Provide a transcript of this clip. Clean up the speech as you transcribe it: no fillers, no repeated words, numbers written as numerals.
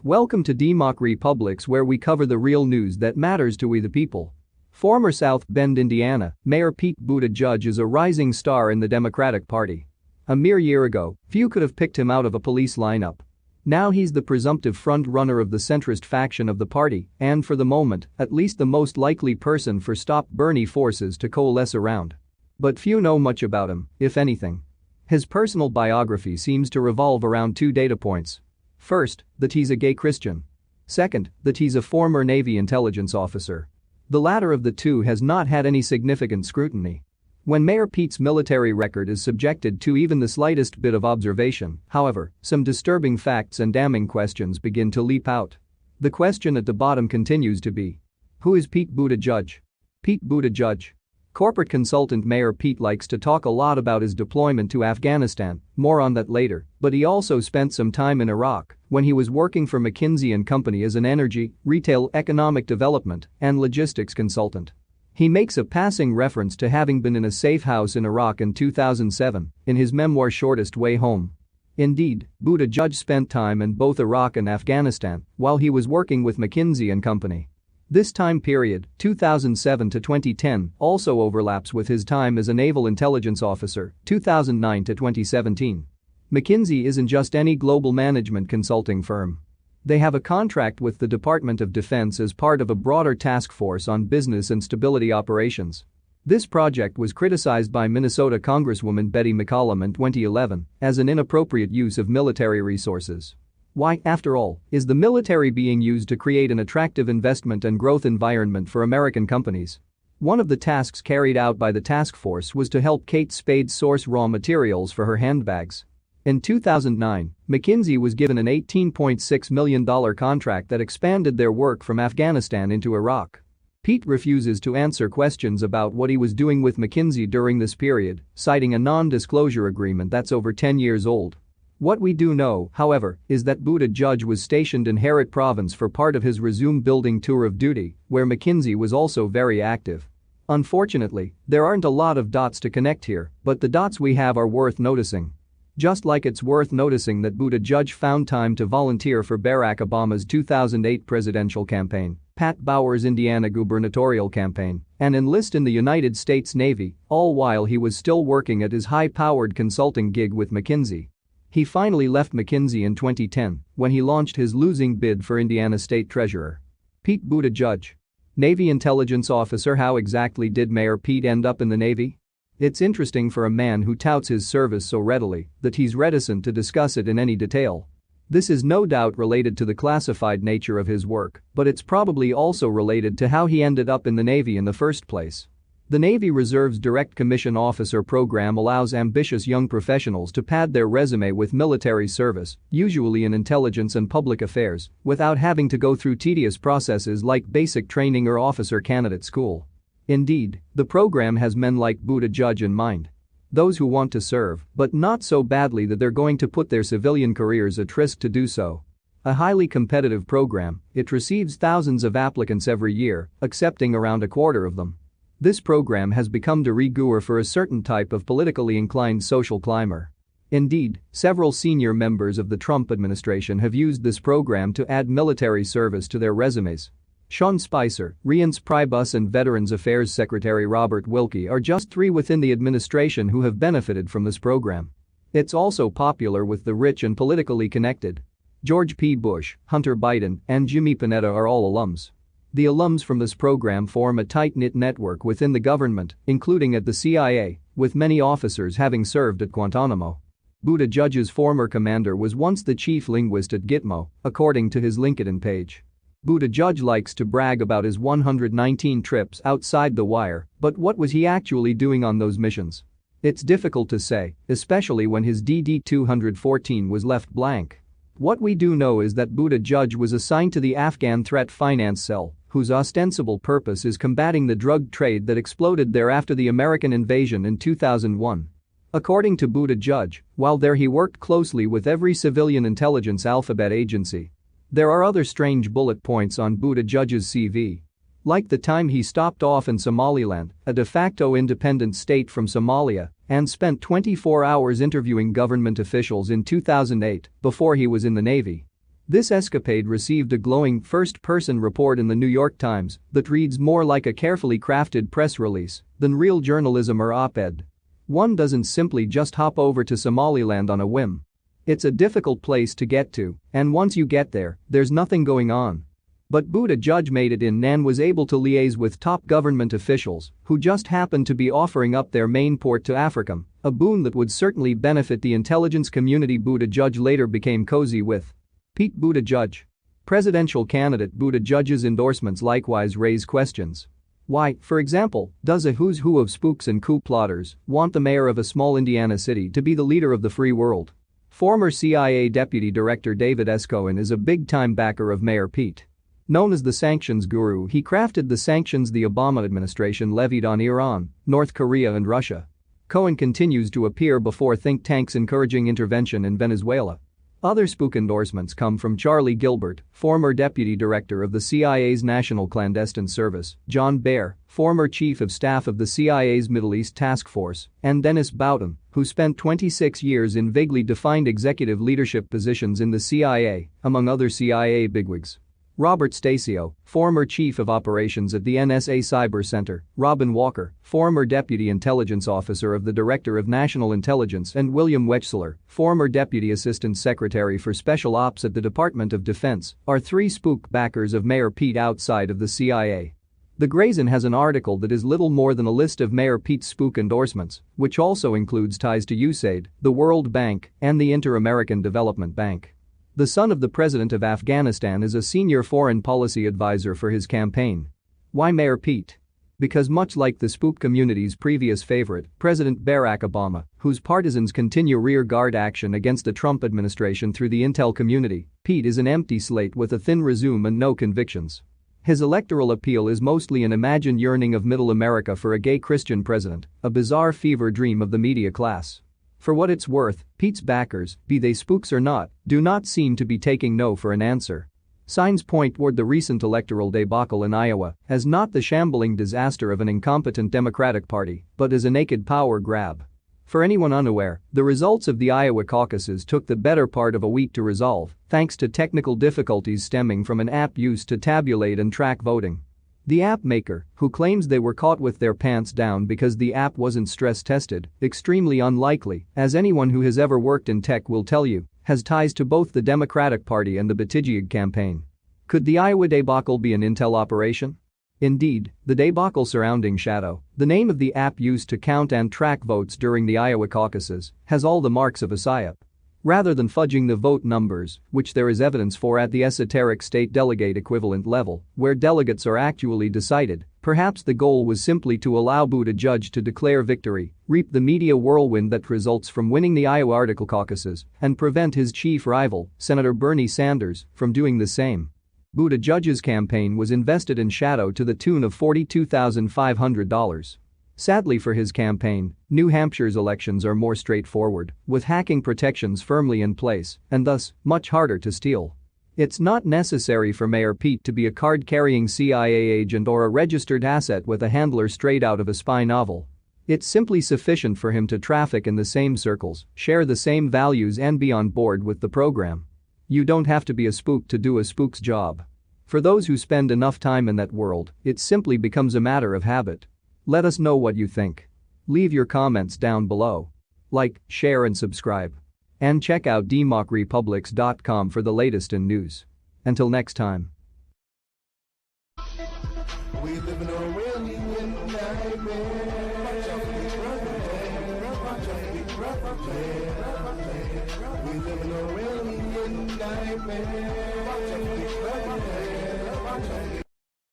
Welcome to DEMOCREPUBLIX, where we cover the real news that matters to we the people. Former South Bend, Indiana, Mayor Pete Buttigieg is a rising star in the Democratic Party. A mere year ago, few could have picked him out of a police lineup. Now he's the presumptive front-runner of the centrist faction of the party and, for the moment, at least the most likely person for Stop Bernie forces to coalesce around. But few know much about him, if anything. His personal biography seems to revolve around two data points. First, that he's a gay Christian. Second, that he's a former Navy intelligence officer. The latter of the two has not had any significant scrutiny. When Mayor Pete's military record is subjected to even the slightest bit of observation, however, some disturbing facts and damning questions begin to leap out. The question at the bottom continues to be: who is Pete Buttigieg? Pete Buttigieg. Corporate consultant Mayor Pete likes to talk a lot about his deployment to Afghanistan, more on that later, but he also spent some time in Iraq when he was working for McKinsey & Company as an energy, retail, economic development, and logistics consultant. He makes a passing reference to having been in a safe house in Iraq in 2007 in his memoir Shortest Way Home. Indeed, Buttigieg spent time in both Iraq and Afghanistan while he was working with McKinsey & Company. This time period, 2007 to 2010, also overlaps with his time as a naval intelligence officer, 2009 to 2017. McKinsey isn't just any global management consulting firm. They have a contract with the Department of Defense as part of a broader task force on business and stability operations. This project was criticized by Minnesota Congresswoman Betty McCollum in 2011 as an inappropriate use of military resources. Why, after all, is the military being used to create an attractive investment and growth environment for American companies? One of the tasks carried out by the task force was to help Kate Spade source raw materials for her handbags. In 2009, McKinsey was given an $18.6 million contract that expanded their work from Afghanistan into Iraq. Pete refuses to answer questions about what he was doing with McKinsey during this period, citing a non-disclosure agreement that's over 10 years old. What we do know, however, is that Buttigieg was stationed in Herat province for part of his resume building tour of duty, where McKinsey was also very active. Unfortunately, there aren't a lot of dots to connect here, but the dots we have are worth noticing. Just like it's worth noticing that Buttigieg found time to volunteer for Barack Obama's 2008 presidential campaign, Pat Bauer's Indiana gubernatorial campaign, and enlist in the United States Navy, all while he was still working at his high-powered consulting gig with McKinsey. He finally left McKinsey in 2010 when he launched his losing bid for Indiana State Treasurer. Pete Buttigieg. Navy intelligence officer. How exactly did Mayor Pete end up in the Navy? It's interesting for a man who touts his service so readily that he's reticent to discuss it in any detail. This is no doubt related to the classified nature of his work, but it's probably also related to how he ended up in the Navy in the first place. The Navy Reserve's Direct Commission Officer program allows ambitious young professionals to pad their resume with military service, usually in intelligence and public affairs, without having to go through tedious processes like basic training or officer candidate school. Indeed, the program has men like Buttigieg in mind. Those who want to serve, but not so badly that they're going to put their civilian careers at risk to do so. A highly competitive program, it receives thousands of applicants every year, accepting around a quarter of them. This program has become de rigueur for a certain type of politically inclined social climber. Indeed, several senior members of the Trump administration have used this program to add military service to their resumes. Sean Spicer, Reince Priebus, and Veterans Affairs Secretary Robert Wilkie are just three within the administration who have benefited from this program. It's also popular with the rich and politically connected. George P. Bush, Hunter Biden, and Jimmy Panetta are all alums. The alums from this program form a tight-knit network within the government, including at the CIA, with many officers having served at Guantanamo. Buttigieg's former commander was once the chief linguist at Gitmo, according to his LinkedIn page. Buttigieg likes to brag about his 119 trips outside the wire, but what was he actually doing on those missions? It's difficult to say, especially when his DD-214 was left blank. What we do know is that Buttigieg was assigned to the Afghan Threat Finance Cell, whose ostensible purpose is combating the drug trade that exploded there after the American invasion in 2001. According to Buttigieg, while there he worked closely with every civilian intelligence alphabet agency. There are other strange bullet points on Buttigieg's CV. Like the time he stopped off in Somaliland, a de facto independent state from Somalia, and spent 24 hours interviewing government officials in 2008 before he was in the Navy. This escapade received a glowing first-person report in the New York Times that reads more like a carefully crafted press release than real journalism or op-ed. One doesn't simply just hop over to Somaliland on a whim. It's a difficult place to get to, and once you get there, there's nothing going on. But Buttigieg made it in and was able to liaise with top government officials who just happened to be offering up their main port to Africa, a boon that would certainly benefit the intelligence community. Buttigieg later became cozy with Pete Buttigieg. Presidential candidate Buttigieg's endorsements likewise raise questions. Why, for example, does a who's who of spooks and coup plotters want the mayor of a small Indiana city to be the leader of the free world? Former CIA Deputy Director David S. Cohen is a big-time backer of Mayor Pete. Known as the sanctions guru, he crafted the sanctions the Obama administration levied on Iran, North Korea and Russia. Cohen continues to appear before think tanks encouraging intervention in Venezuela. Other spook endorsements come from Charlie Gilbert, former deputy director of the CIA's National Clandestine Service, John Baer, former chief of staff of the CIA's Middle East Task Force, and Dennis Boughton, who spent 26 years in vaguely defined executive leadership positions in the CIA, among other CIA bigwigs. Robert Stasio, former chief of operations at the NSA Cyber Center, Robin Walker, former deputy intelligence officer of the Director of National Intelligence, and William Wechsler, former deputy assistant secretary for special ops at the Department of Defense, are three spook backers of Mayor Pete outside of the CIA. The Grayson has an article that is little more than a list of Mayor Pete's spook endorsements, which also includes ties to USAID, the World Bank, and the Inter-American Development Bank. The son of the president of Afghanistan is a senior foreign policy advisor for his campaign. Why Mayor Pete? Because much like the spook community's previous favorite, President Barack Obama, whose partisans continue rearguard action against the Trump administration through the intel community, Pete is an empty slate with a thin resume and no convictions. His electoral appeal is mostly an imagined yearning of middle America for a gay Christian president, a bizarre fever dream of the media class. For what it's worth, Pete's backers, be they spooks or not, do not seem to be taking no for an answer. Signs point toward the recent electoral debacle in Iowa as not the shambling disaster of an incompetent Democratic Party, but as a naked power grab. For anyone unaware, the results of the Iowa caucuses took the better part of a week to resolve, thanks to technical difficulties stemming from an app used to tabulate and track voting. The app maker, who claims they were caught with their pants down because the app wasn't stress-tested, extremely unlikely, as anyone who has ever worked in tech will tell you, has ties to both the Democratic Party and the Buttigieg campaign. Could the Iowa debacle be an intel operation? Indeed, the debacle surrounding Shadow, the name of the app used to count and track votes during the Iowa caucuses, has all the marks of a psyop. Rather than fudging the vote numbers, which there is evidence for at the esoteric state delegate equivalent level, where delegates are actually decided, perhaps the goal was simply to allow Buttigieg to declare victory, reap the media whirlwind that results from winning the Iowa article caucuses, and prevent his chief rival, Senator Bernie Sanders, from doing the same. Buttigieg's campaign was invested in Shadow to the tune of $42,500. Sadly for his campaign, New Hampshire's elections are more straightforward, with hacking protections firmly in place, and thus, much harder to steal. It's not necessary for Mayor Pete to be a card-carrying CIA agent or a registered asset with a handler straight out of a spy novel. It's simply sufficient for him to traffic in the same circles, share the same values and be on board with the program. You don't have to be a spook to do a spook's job. For those who spend enough time in that world, it simply becomes a matter of habit. Let us know what you think. Leave your comments down below. Like, share and subscribe. And check out DEMOCREPUBLIX.com for the latest in news. Until next time. We live in a really nightmare. We live in a really nightmare.